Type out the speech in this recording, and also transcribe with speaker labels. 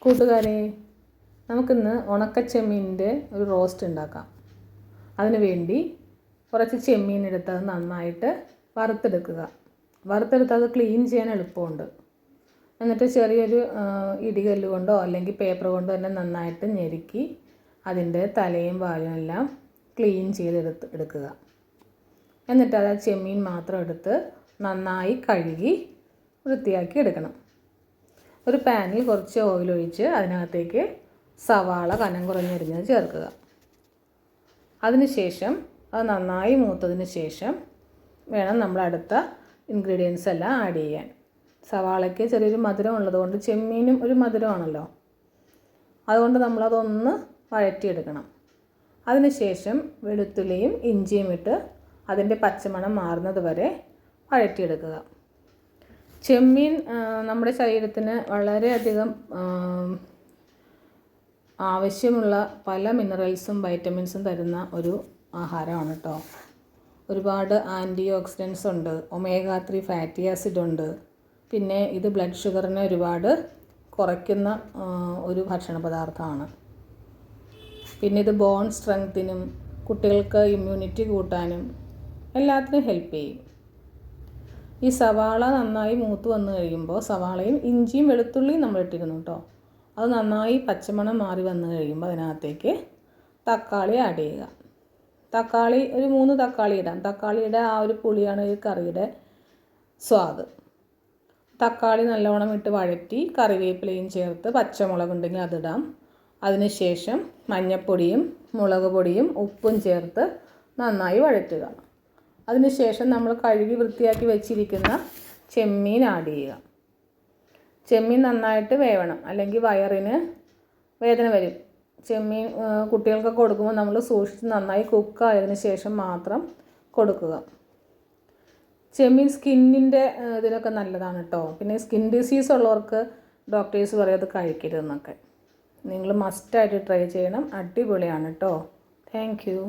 Speaker 1: കൂട്ടുകാരെ, നമുക്കിന്ന് ഉണക്കച്ചെമ്മീനിൻ്റെ ഒരു റോസ്റ്റ് ഉണ്ടാക്കാം. അതിന് വേണ്ടി കുറച്ച് ചെമ്മീൻ എടുത്ത് അത് നന്നായിട്ട് വറുത്തെടുക്കുക. വറുത്തെടുത്ത് അത് ക്ലീൻ ചെയ്യാൻ എളുപ്പമുണ്ട്. എന്നിട്ട് ചെറിയൊരു ഇടികല്ല് കൊണ്ടോ അല്ലെങ്കിൽ പേപ്പർ കൊണ്ടോ തന്നെ നന്നായിട്ട് ഞെരുക്കി അതിൻ്റെ തലയും വാലും എല്ലാം ക്ലീൻ എടുക്കുക. എന്നിട്ട് അത് ചെമ്മീൻ മാത്രം എടുത്ത് നന്നായി കഴുകി വൃത്തിയാക്കി എടുക്കണം. ഒരു പാനിൽ കുറച്ച് ഓയിൽ ഒഴിച്ച് അതിനകത്തേക്ക് സവാള കനം കുറഞ്ഞരിഞ്ഞത് ചേർക്കുക. അതിനുശേഷം അത് നന്നായി മൂത്തതിന് ശേഷം വേണം നമ്മൾ അടുത്ത ഇൻഗ്രീഡിയൻസ് എല്ലാം ആഡ് ചെയ്യാൻ. സവാളയ്ക്ക് ചെറിയൊരു മധുരം ഉള്ളതുകൊണ്ട് ചെമ്മീനും ഒരു മധുരമാണല്ലോ, അതുകൊണ്ട് നമ്മളതൊന്ന് വഴറ്റിയെടുക്കണം. അതിനുശേഷം വെളുത്തുള്ളിയും ഇഞ്ചിയും ഇട്ട് അതിൻ്റെ പച്ചമണം മാറുന്നത് വരെ വഴറ്റിയെടുക്കുക. ചെമ്മീൻ നമ്മുടെ ശരീരത്തിന് വളരെയധികം ആവശ്യമുള്ള പല മിനറൽസും വൈറ്റമിൻസും തരുന്ന ഒരു ആഹാരമാണ് കേട്ടോ. ഒരുപാട് ആൻറ്റി ഓക്സിഡൻസ് ഉണ്ട്, ഒമേഗ 3 ഫാറ്റി ആസിഡ് ഉണ്ട്. പിന്നെ ഇത് ബ്ലഡ് ഷുഗറിനെ ഒരുപാട് കുറയ്ക്കുന്ന ഒരു ഭക്ഷണ പദാർത്ഥമാണ്. പിന്നെ ഇത് ബോൺ സ്ട്രെങ്ത്തിനും കുട്ടികൾക്ക് ഇമ്മ്യൂണിറ്റി കൂട്ടാനും എല്ലാത്തിനും ഹെൽപ്പ് ചെയ്യും. ഈ സവാള നന്നായി മൂത്ത് വന്നു കഴിയുമ്പോൾ സവാളയും ഇഞ്ചിയും വെളുത്തുള്ളിയും നമ്മൾ ഇട്ടിരുന്നു കേട്ടോ. അത് നന്നായി പച്ചമണം മാറി വന്നു കഴിയുമ്പോൾ അതിനകത്തേക്ക് തക്കാളി ആഡ് ചെയ്യുക. തക്കാളി ഒരു 3 തക്കാളി ഇടാം. തക്കാളിയുടെ ആ ഒരു പുളിയാണ് ഈ കറിയുടെ സ്വാദ്. തക്കാളി നല്ലോണം ഇട്ട് വഴറ്റി കറിവേപ്പിലയും ചേർത്ത് പച്ചമുളക് ഉണ്ടെങ്കിൽ അതിടാം. അതിനുശേഷം മഞ്ഞൾപ്പൊടിയും മുളക് പൊടിയും ഉപ്പും ചേർത്ത് നന്നായി വഴറ്റുക. അതിനുശേഷം നമ്മൾ കഴുകി വൃത്തിയാക്കി വെച്ചിരിക്കുന്ന ചെമ്മീൻ ആഡ് ചെയ്യുക. ചെമ്മീൻ നന്നായിട്ട് വേവണം, അല്ലെങ്കിൽ വയറിന് വേദന വരും. ചെമ്മീൻ കുട്ടികൾക്കൊക്കെ കൊടുക്കുമ്പോൾ നമ്മൾ സൂക്ഷിച്ച് നന്നായി കുക്കായതിനു ശേഷം മാത്രം കൊടുക്കുക. ചെമ്മീൻ സ്കിന്നിൻ്റെ ഇതിനൊക്കെ നല്ലതാണ് കേട്ടോ. പിന്നെ സ്കിൻ ഡിസീസ് ഉള്ളവർക്ക് ഡോക്ടേഴ്സ് പറയും അത് കഴിക്കരുതെന്നൊക്കെ. നിങ്ങൾ മസ്റ്റായിട്ട് ട്രൈ ചെയ്യണം. അടിപൊളിയാണ് കേട്ടോ. Thank you.